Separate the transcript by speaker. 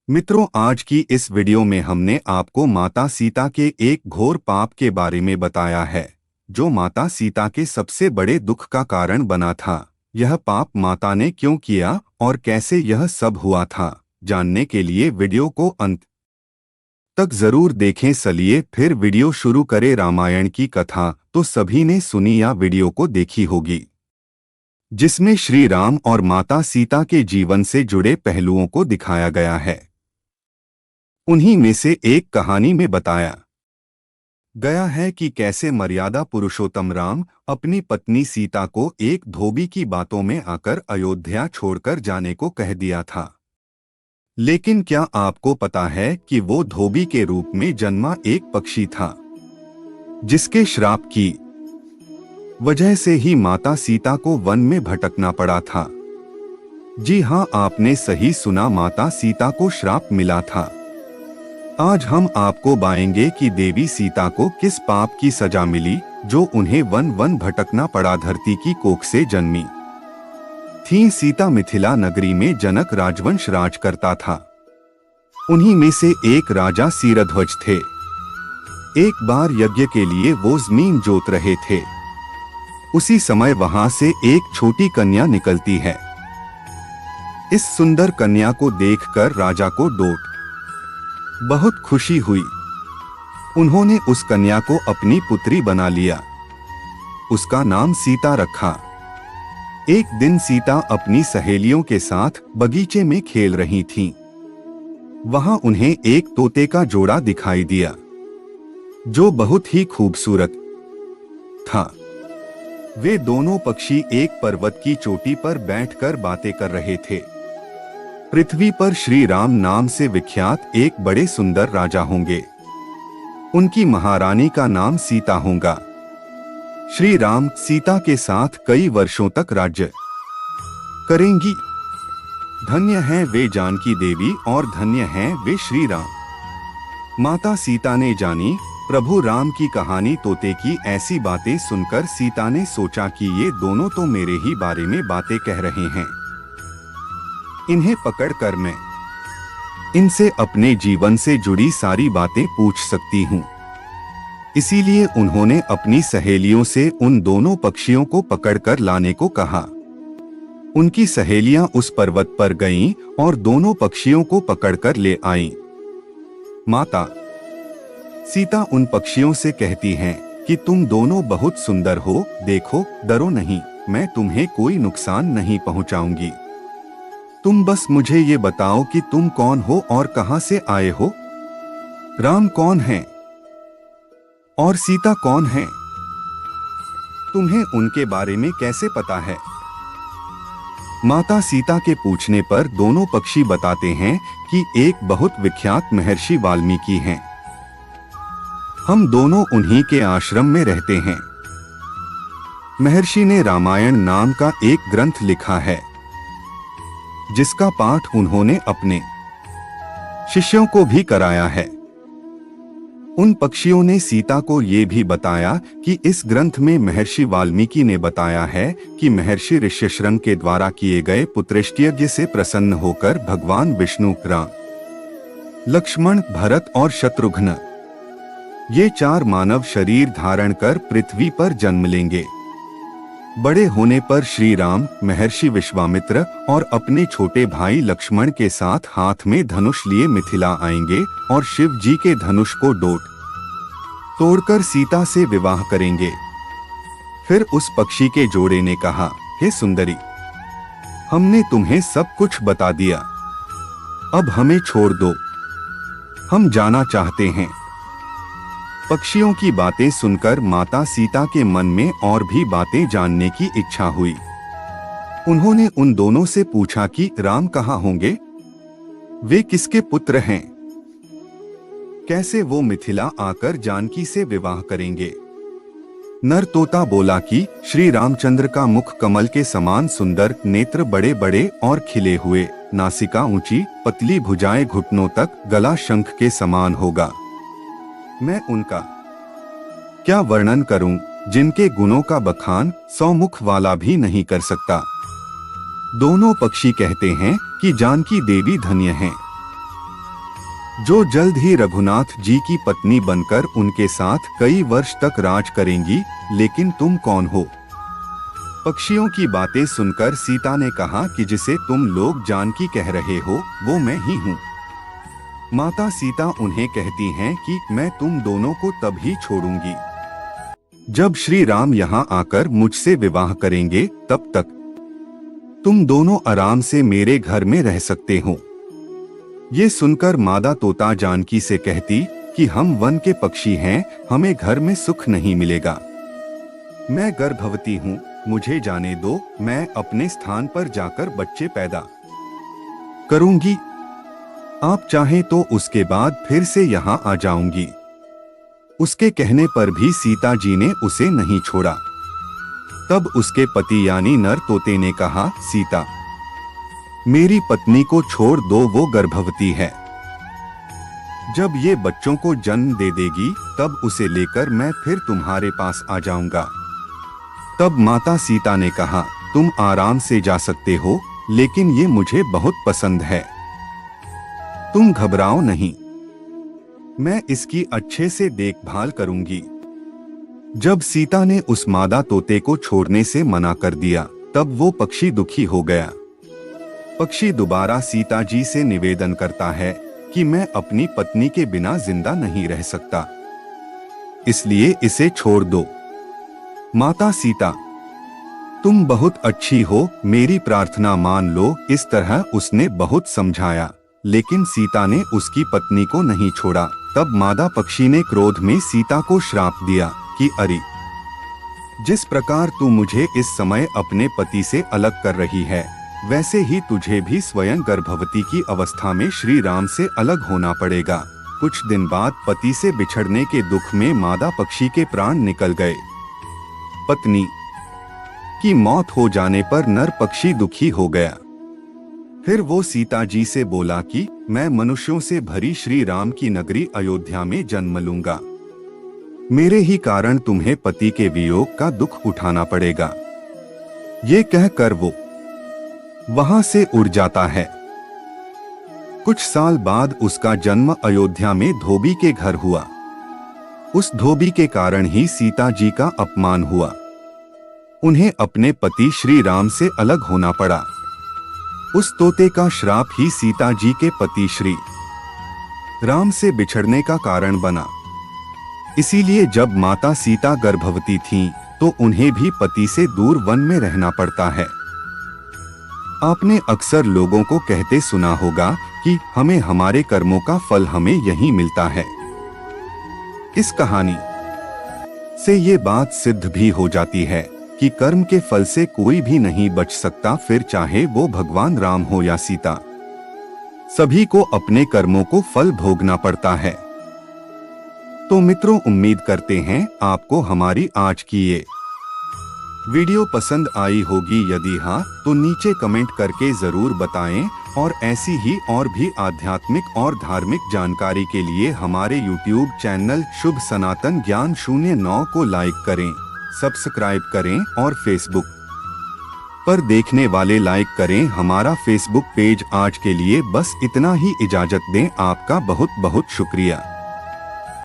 Speaker 1: मित्रों, आज की इस वीडियो में हमने आपको माता सीता के एक घोर पाप के बारे में बताया है, जो माता सीता के सबसे बड़े दुख का कारण बना था। यह पाप माता ने क्यों किया और कैसे यह सब हुआ था, जानने के लिए वीडियो को अंत तक जरूर देखें। चलिए फिर वीडियो शुरू करें। रामायण की कथा तो सभी ने सुनी या वीडियो को देखी होगी, जिसमें श्री राम और माता सीता के जीवन से जुड़े पहलुओं को दिखाया गया है। उन्हीं में से एक कहानी में बताया गया है कि कैसे मर्यादा पुरुषोत्तम राम अपनी पत्नी सीता को एक धोबी की बातों में आकर अयोध्या छोड़कर जाने को कह दिया था। लेकिन क्या आपको पता है कि वो धोबी के रूप में जन्मा एक पक्षी था, जिसके श्राप की वजह से ही माता सीता को वन में भटकना पड़ा था। जी हाँ, आपने सही सुना, माता सीता को श्राप मिला था। आज हम आपको बताएंगे कि देवी सीता को किस पाप की सजा मिली, जो उन्हें वन वन भटकना पड़ा। धरती की कोख से जन्मी थी सीता मिथिला नगरी में जनक राजवंश राज करता था। उन्हीं में से एक राजा सीरध्वज थे। एक बार यज्ञ के लिए वो जमीन जोत रहे थे। उसी समय वहां से एक छोटी कन्या निकलती है। इस सुंदर कन्या को देखकर राजा को बहुत खुशी हुई। उन्होंने उस कन्या को अपनी पुत्री बना लिया। उसका नाम सीता रखा। एक दिन सीता अपनी सहेलियों के साथ बगीचे में खेल रही थीं। वहां उन्हें एक तोते का जोड़ा दिखाई दिया, जो बहुत ही खूबसूरत था। वे दोनों पक्षी एक पर्वत की चोटी पर बैठकर बातें कर रहे थे। पृथ्वी पर श्री राम नाम से विख्यात एक बड़े सुंदर राजा होंगे। उनकी महारानी का नाम सीता होगा। श्री राम सीता के साथ कई वर्षों तक राज्य करेंगी। धन्य हैं वे जानकी देवी और धन्य हैं वे श्री राम। माता सीता ने जानी प्रभु राम की कहानी। तोते की ऐसी बातें सुनकर सीता ने सोचा कि ये दोनों तो मेरे ही बारे में बातें कह रहे हैं। इन्हें पकड़कर मैं इनसे अपने जीवन से जुड़ी सारी बातें पूछ सकती हूँ। इसीलिए उन्होंने अपनी सहेलियों से उन दोनों पक्षियों को पकड़कर लाने को कहा। उनकी सहेलियां उस पर्वत पर गईं और दोनों पक्षियों को पकड़कर ले आईं। माता सीता उन पक्षियों से कहती हैं कि तुम दोनों बहुत सुंदर हो, देखो, डरो नहीं, मैं तुम्हें कोई नुकसान नहीं पहुंचाऊंगी। तुम बस मुझे ये बताओ कि तुम कौन हो और कहां से आए हो। राम कौन है और सीता कौन है? तुम्हें उनके बारे में कैसे पता है? माता सीता के पूछने पर दोनों पक्षी बताते हैं कि एक बहुत विख्यात महर्षि वाल्मीकि हैं। हम दोनों उन्हीं के आश्रम में रहते हैं। महर्षि ने रामायण नाम का एक ग्रंथ लिखा है, जिसका पाठ उन्होंने अपने शिष्यों को भी कराया है। उन पक्षियों ने सीता को ये भी बताया कि इस ग्रंथ में महर्षि वाल्मीकि ने बताया है कि महर्षि ऋष्यशृंग के द्वारा किए गए पुत्रष्टि यज्ञ से प्रसन्न होकर भगवान विष्णु, राम, लक्ष्मण, भरत और शत्रुघ्न ये चार मानव शरीर धारण कर पृथ्वी पर जन्म लेंगे। बड़े होने पर श्री राम महर्षि विश्वामित्र और अपने छोटे भाई लक्ष्मण के साथ हाथ में धनुष लिए मिथिला आएंगे और शिव जी के धनुष को तोड़कर सीता से विवाह करेंगे। फिर उस पक्षी के जोड़े ने कहा, हे सुंदरी, हमने तुम्हें सब कुछ बता दिया, अब हमें छोड़ दो, हम जाना चाहते हैं। पक्षियों की बातें सुनकर माता सीता के मन में और भी बातें जानने की इच्छा हुई। उन्होंने उन दोनों से पूछा कि राम कहाँ होंगे, वे किसके पुत्र हैं, कैसे वो मिथिला आकर जानकी से विवाह करेंगे। नर तोता बोला कि श्री रामचंद्र का मुख कमल के समान सुंदर, नेत्र बड़े बड़े और खिले हुए, नासिका ऊंची, पतली भुजाएं घुटनों तक, गला शंख के समान होगा। मैं उनका क्या वर्णन करूं, जिनके गुणों का बखान 100 मुख वाला भी नहीं कर सकता। दोनों पक्षी कहते हैं कि जानकी देवी धन्य हैं। जो जल्द ही रघुनाथ जी की पत्नी बनकर उनके साथ कई वर्ष तक राज करेंगी। लेकिन तुम कौन हो? पक्षियों की बातें सुनकर सीता ने कहा कि जिसे तुम लोग जानकी कह रहे हो वो मैं ही हूँ। माता सीता उन्हें कहती हैं कि मैं तुम दोनों को तब ही छोड़ूंगी जब श्री राम यहाँ आकर मुझसे विवाह करेंगे। तब तक तुम दोनों आराम से मेरे घर में रह सकते हो। ये सुनकर मादा तोता जानकी से कहती कि हम वन के पक्षी हैं, हमें घर में सुख नहीं मिलेगा। मैं गर्भवती हूँ, मुझे जाने दो, मैं अपने स्थान पर जाकर बच्चे पैदा करूंगी। आप चाहें तो उसके बाद फिर से यहाँ आ जाऊंगी। उसके कहने पर भी सीता जी ने उसे नहीं छोड़ा। तब उसके पति यानी नर तोते ने कहा, सीता, मेरी पत्नी को छोड़ दो, वो गर्भवती है। जब ये बच्चों को जन्म दे देगी तब उसे लेकर मैं फिर तुम्हारे पास आ जाऊंगा। तब माता सीता ने कहा, तुम आराम से जा सकते हो, लेकिन ये मुझे बहुत पसंद है। तुम घबराओ नहीं, मैं इसकी अच्छे से देखभाल करूंगी। जब सीता ने उस मादा तोते को छोड़ने से मना कर दिया तब वो पक्षी दुखी हो गया। पक्षी दोबारा सीता जी से निवेदन करता है कि मैं अपनी पत्नी के बिना जिंदा नहीं रह सकता, इसलिए इसे छोड़ दो। माता सीता, तुम बहुत अच्छी हो, मेरी प्रार्थना मान लो। इस तरह उसने बहुत समझाया, लेकिन सीता ने उसकी पत्नी को नहीं छोड़ा। तब मादा पक्षी ने क्रोध में सीता को श्राप दिया कि अरे, जिस प्रकार तू मुझे इस समय अपने पति से अलग कर रही है, वैसे ही तुझे भी स्वयं गर्भवती की अवस्था में श्री राम से अलग होना पड़ेगा। कुछ दिन बाद पति से बिछड़ने के दुख में मादा पक्षी के प्राण निकल गए। पत्नी की मौत हो जाने पर नर पक्षी दुखी हो गया। फिर वो सीता जी से बोला कि मैं मनुष्यों से भरी श्री राम की नगरी अयोध्या में जन्म लूंगा। मेरे ही कारण तुम्हें पति के वियोग का दुख उठाना पड़ेगा। ये कहकर वो वहां से उड़ जाता है। कुछ साल बाद उसका जन्म अयोध्या में धोबी के घर हुआ। उस धोबी के कारण ही सीता जी का अपमान हुआ। उन्हें अपने पति श्री राम से अलग होना पड़ा। उस तोते का श्राप ही सीता जी के पति श्री राम से बिछड़ने का कारण बना। इसीलिए जब माता सीता गर्भवती थीं, तो उन्हें भी पति से दूर वन में रहना पड़ता है। आपने अक्सर लोगों को कहते सुना होगा कि हमें हमारे कर्मों का फल हमें यहीं मिलता है। इस कहानी से ये बात सिद्ध भी हो जाती है कि कर्म के फल से कोई भी नहीं बच सकता, फिर चाहे वो भगवान राम हो या सीता। सभी को अपने कर्मों को फल भोगना पड़ता है। तो मित्रों, उम्मीद करते हैं आपको हमारी आज की ये वीडियो पसंद आई होगी। यदि हाँ, तो नीचे कमेंट करके जरूर बताएं और ऐसी ही और भी आध्यात्मिक और धार्मिक जानकारी के लिए हमारे YouTube चैनल शुभ सनातन ज्ञान 09 को लाइक करें, सब्सक्राइब करें और फेसबुक पर देखने वाले लाइक करें हमारा फेसबुक पेज। आज के लिए बस इतना ही, इजाजत दें। आपका बहुत बहुत शुक्रिया।